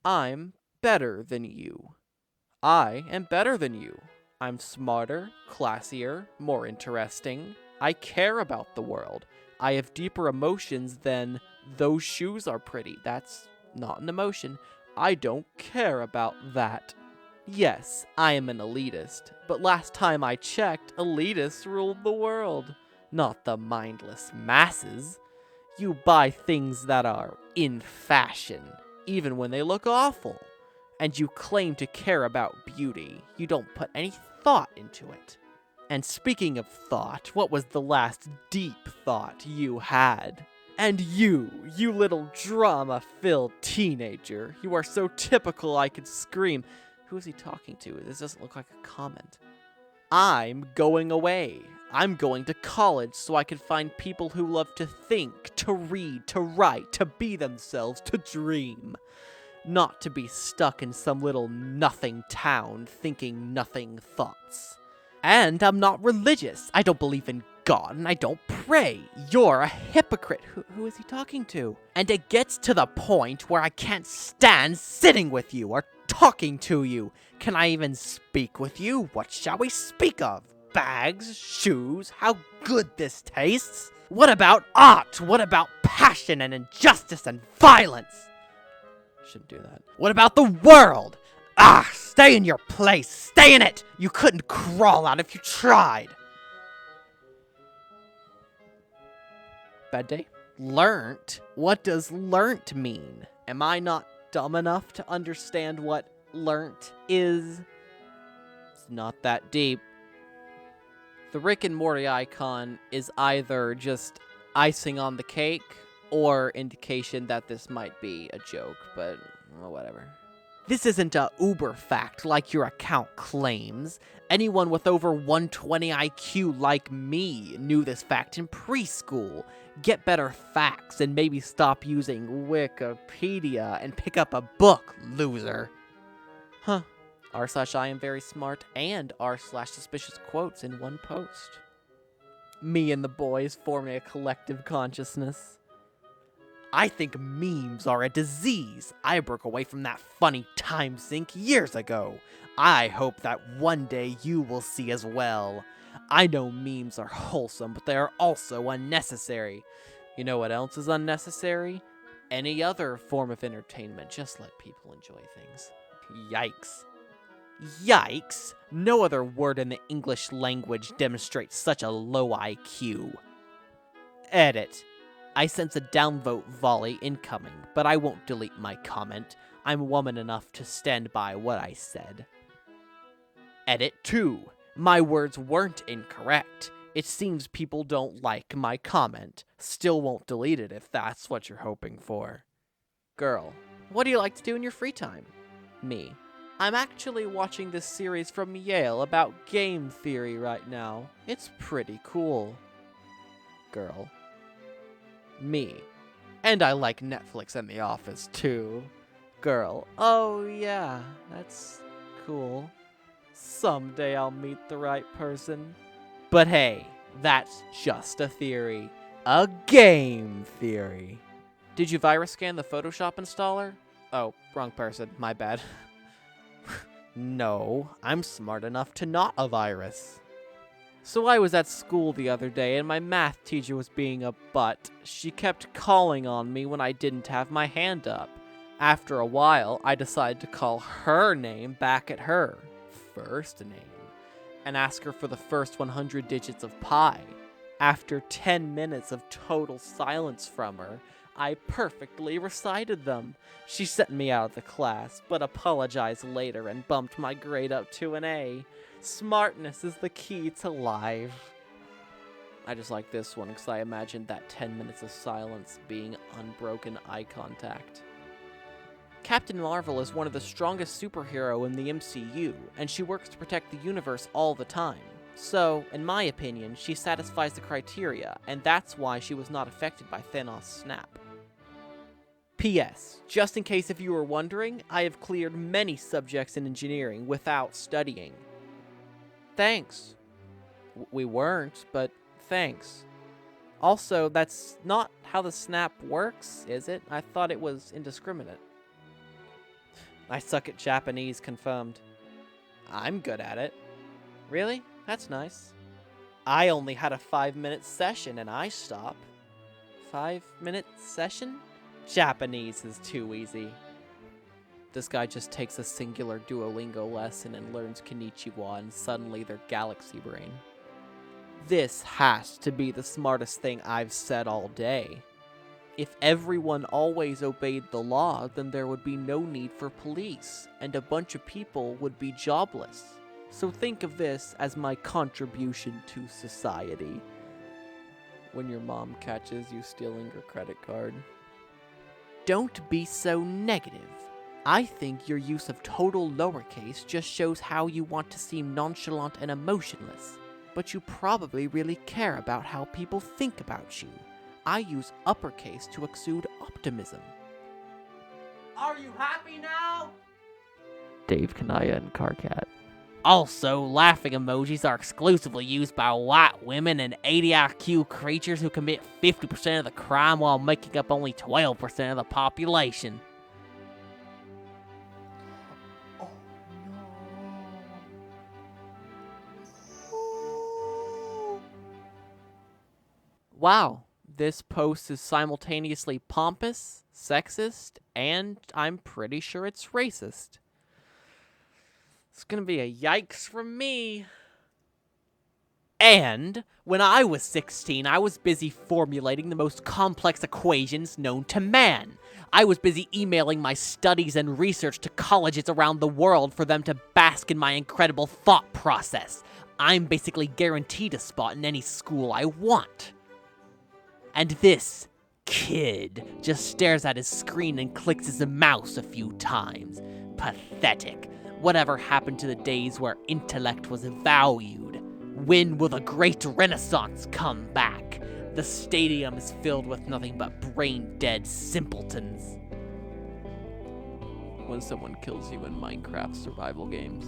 I'm better than you. I am better than you. I'm smarter, classier, more interesting. I care about the world. I have deeper emotions than those shoes are pretty. That's not an emotion. I don't care about that. Yes, I am an elitist, but last time I checked, elitists ruled the world, not the mindless masses. You buy things that are in fashion, even when they look awful. And you claim to care about beauty. You don't put any thought into it. And speaking of thought, what was the last deep thought you had? And you little drama-filled teenager, you are so typical I could scream. Who is he talking to? This doesn't look like a comment. I'm going away. I'm going to college so I can find people who love to think, to read, to write, to be themselves, to dream. Not to be stuck in some little nothing town thinking nothing thoughts. And I'm not religious. I don't believe in God and I don't pray. You're a hypocrite. Who is he talking to? And it gets to the point where I can't stand sitting with you or talking to you. Can I even speak with you? What shall we speak of? Bags? Shoes? How good this tastes? What about art? What about passion and injustice and violence? Shouldn't do that. What about the world? Ah, stay in your place. Stay in it. You couldn't crawl out if you tried. Bad day? Learnt? What does learnt mean? Am I not dumb enough to understand what learnt is? It's not that deep. The Rick and Morty icon is either just icing on the cake or indication that this might be a joke, but well, whatever. This isn't a uber fact like your account claims. Anyone with over 120 IQ like me knew this fact in preschool. Get better facts and maybe stop using Wikipedia and pick up a book, loser. Huh. r/iamverysmart and r/suspicious quotes in one post. Me and the boys forming a collective consciousness. I think memes are a disease. I broke away from that funny time sink years ago. I hope that one day you will see as well. I know memes are wholesome, but they are also unnecessary. You know what else is unnecessary? Any other form of entertainment. Just let people enjoy things. Yikes. Yikes! No other word in the English language demonstrates such a low IQ. Edit. I sense a downvote volley incoming, but I won't delete my comment. I'm woman enough to stand by what I said. Edit 2. My words weren't incorrect. It seems people don't like my comment. Still won't delete it if that's what you're hoping for. Girl, what do you like to do in your free time? Me. I'm actually watching this series from Yale about game theory right now. It's pretty cool. Girl. Me. And I like Netflix and The Office too. Girl. Oh yeah, that's cool. Someday I'll meet the right person. But hey, that's just a theory. A game theory. Did you virus scan the Photoshop installer? Oh, wrong person. My bad. No, I'm smart enough to not a virus. So I was at school the other day and my math teacher was being a butt. She kept calling on me when I didn't have my hand up. After a while, I decided to call her name back at her, first name, and ask her for the first 100 digits of pi. After 10 minutes of total silence from her, I perfectly recited them. She sent me out of the class, but apologized later and bumped my grade up to an A. Smartness is the key to life. I just like this one because I imagined that 10 minutes of silence being unbroken eye contact. Captain Marvel is one of the strongest superheroes in the MCU, and she works to protect the universe all the time. So, in my opinion, she satisfies the criteria, and that's why she was not affected by Thanos' snap. P.S. Just in case if you were wondering, I have cleared many subjects in engineering without studying. Thanks. We weren't, but thanks. Also, that's not how the snap works, is it? I thought it was indiscriminate. I suck at Japanese, confirmed. I'm good at it. Really? That's nice. I only had a 5-minute session and I stop. 5-minute session? Japanese is too easy. This guy just takes a singular Duolingo lesson and learns Konnichiwa, and suddenly they're galaxy brain. This has to be the smartest thing I've said all day. If everyone always obeyed the law, then there would be no need for police, and a bunch of people would be jobless. So think of this as my contribution to society. When your mom catches you stealing her credit card. Don't be so negative. I think your use of total lowercase just shows how you want to seem nonchalant and emotionless, but you probably really care about how people think about you. I use uppercase to exude optimism. Are you happy now? Dave Kanaya and Carcat. Also, laughing emojis are exclusively used by white women and 80 IQ creatures who commit 50% of the crime while making up only 12% of the population. Oh no. Wow, this post is simultaneously pompous, sexist, and I'm pretty sure it's racist. It's gonna be a yikes from me. And when I was 16, I was busy formulating the most complex equations known to man. I was busy emailing my studies and research to colleges around the world for them to bask in my incredible thought process. I'm basically guaranteed a spot in any school I want. And this kid just stares at his screen and clicks his mouse a few times. Pathetic. Whatever happened to the days where intellect was valued? When will the great renaissance come back? The stadium is filled with nothing but brain-dead simpletons. When someone kills you in Minecraft survival games.